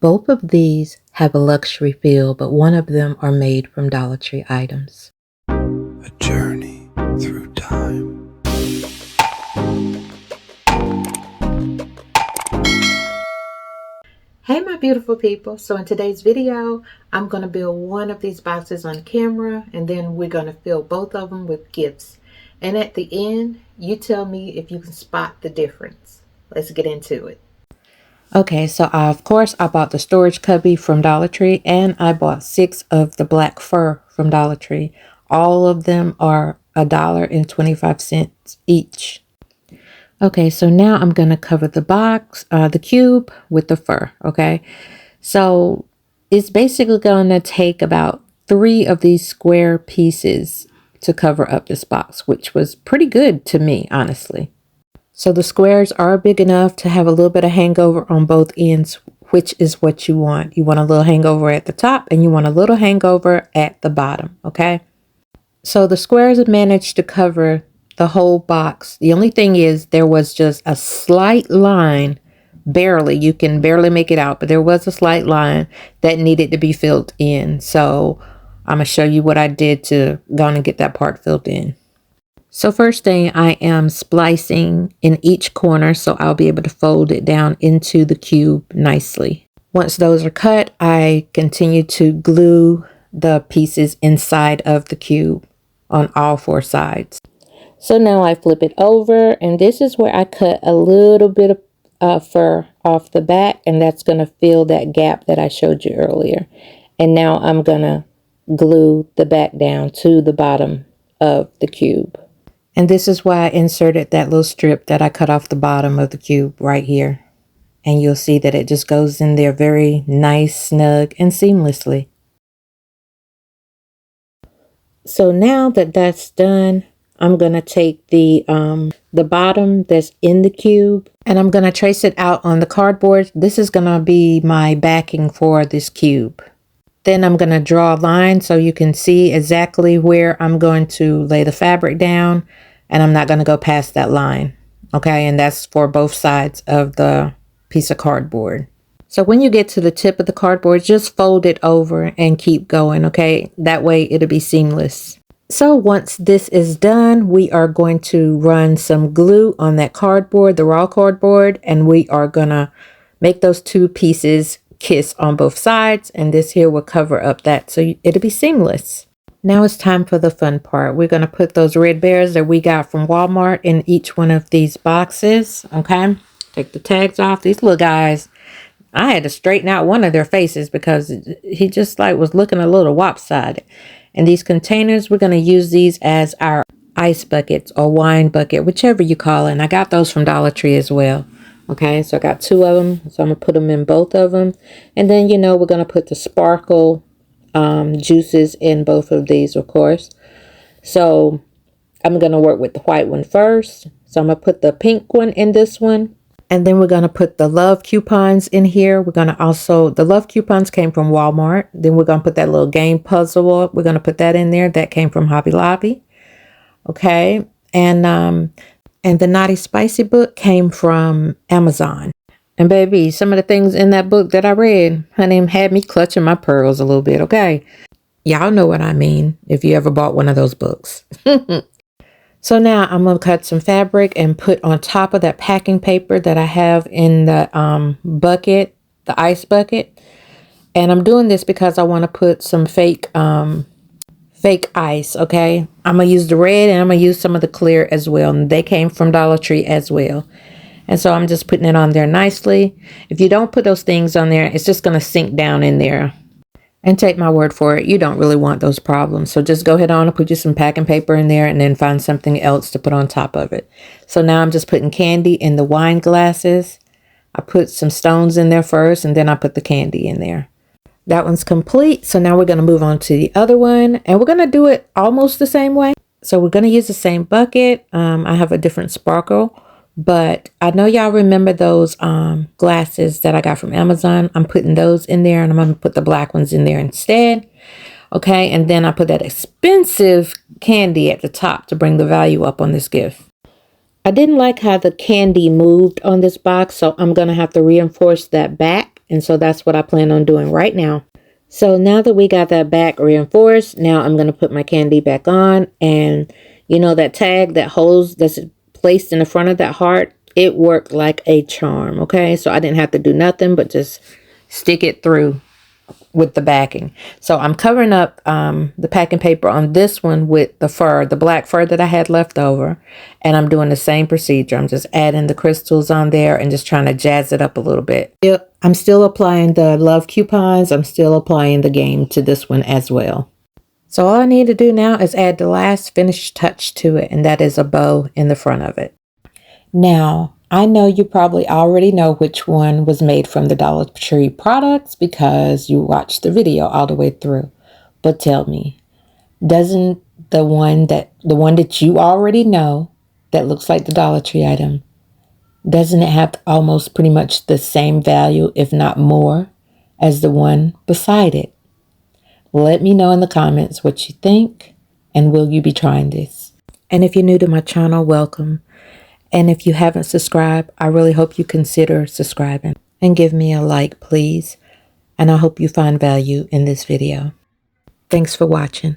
Both of these have a luxury feel, but one of them are made from Dollar Tree items. A journey through time. Hey my beautiful people, so in today's video I'm going to build one of these boxes on camera, and then we're going to fill both of them with gifts, and at the end you tell me if you can spot the difference. Let's get into it. Okay, so of course I bought the storage cubby from Dollar Tree, and I bought 6 of the black fur from Dollar Tree. All of them are $1.25 each. Okay, so now I'm going to cover the box, the cube with the fur, okay? So it's basically going to take about 3 of these square pieces to cover up this box, which was pretty good to me, honestly. So the squares are big enough to have a little bit of hangover on both ends, which is what you want. You want a little hangover at the top and you want a little hangover at the bottom, okay? So the squares have managed to cover the whole box. The only thing is there was just a slight line, barely, you can barely make it out, but there was a slight line that needed to be filled in. So I'm going to show you what I did to go and get that part filled in. So first thing, I am splicing in each corner so I'll be able to fold it down into the cube nicely. Once those are cut, I continue to glue the pieces inside of the cube on all 4 sides. So now I flip it over, and this is where I cut a little bit of fur off the back, and that's going to fill that gap that I showed you earlier. And now I'm going to glue the back down to the bottom of the cube. And this is why I inserted that little strip that I cut off the bottom of the cube right here. And you'll see that it just goes in there very nice, snug, and seamlessly. So now that that's done, I'm going to take the bottom that's in the cube, and I'm going to trace it out on the cardboard. This is going to be my backing for this cube. Then I'm going to draw a line so you can see exactly where I'm going to lay the fabric down, and I'm not going to go past that line. Okay, and that's for both sides of the piece of cardboard. So when you get to the tip of the cardboard, just fold it over and keep going, okay? That way it'll be seamless. So once this is done, we are going to run some glue on that cardboard, the raw cardboard, and we are gonna make those 2 pieces kiss on both sides, and this here will cover up that so it'll be seamless. Now it's time for the fun part. We're gonna put those red bears that we got from Walmart in each one of these boxes, okay? Take the tags off. These little guys, I had to straighten out one of their faces because he just like was looking a little lopsided. And these containers, we're going to use these as our ice buckets or wine bucket, whichever you call it. And I got those from Dollar Tree as well. Okay, so I got 2 of them. So I'm going to put them in both of them. And then, you know, we're going to put the sparkle juices in both of these, of course. So I'm going to work with the white one first. So I'm going to put the pink one in this one. And then we're going to put the love coupons in here. We're going to also, the love coupons came from Walmart. Then we're going to put that little game puzzle. We're going to put that in there. That came from Hobby Lobby. Okay. And the Naughty Spicy book came from Amazon. And baby, some of the things in that book that I read, honey, had me clutching my pearls a little bit. Okay. Y'all know what I mean if you ever bought one of those books. So now I'm going to cut some fabric and put on top of that packing paper that I have in the bucket, the ice bucket. And I'm doing this because I want to put some fake ice, okay? I'm going to use the red and I'm going to use some of the clear as well. And they came from Dollar Tree as well. And so I'm just putting it on there nicely. If you don't put those things on there, it's just going to sink down in there. And take my word for it, you don't really want those problems. So just go ahead on and put you some packing paper in there and then find something else to put on top of it. So now I'm just putting candy in the wine glasses. I put some stones in there first, and then I put the candy in there. That one's complete. So now we're going to move on to the other one, and we're going to do it almost the same way. So we're going to use the same bucket. I have a different sparkle. But I know y'all remember those glasses that I got from Amazon. I'm putting those in there, and I'm going to put the black ones in there instead. Okay, and then I put that expensive candy at the top to bring the value up on this gift. I I didn't like how the candy moved on this box, so I'm going to have to reinforce that back. And so that's what I plan on doing right now. So now that we got that back reinforced, now I'm going to put my candy back on. And you know that tag, that hose that's placed in the front of that heart, it worked like a charm, okay? So I didn't have to do nothing but just stick it through with the backing. So I'm covering up the packing paper on this one with the fur, the black fur that I had left over. And I'm doing the same procedure. I'm just adding the crystals on there and just trying to jazz it up a little bit. Yep, I'm still applying the love coupons. I'm still applying the game to this one as well. So all I need to do now is add the last finished touch to it, and that is a bow in the front of it. Now, I know you probably already know which one was made from the Dollar Tree products because you watched the video all the way through. But tell me, doesn't the one that you already know that looks like the Dollar Tree item, doesn't it have almost pretty much the same value, if not more, as the one beside it? Let me know in the comments what you think, and will you be trying this? And if you're new to my channel, welcome. And if you haven't subscribed, I really hope you consider subscribing and give me a like, please. And I hope you find value in this video. Thanks for watching.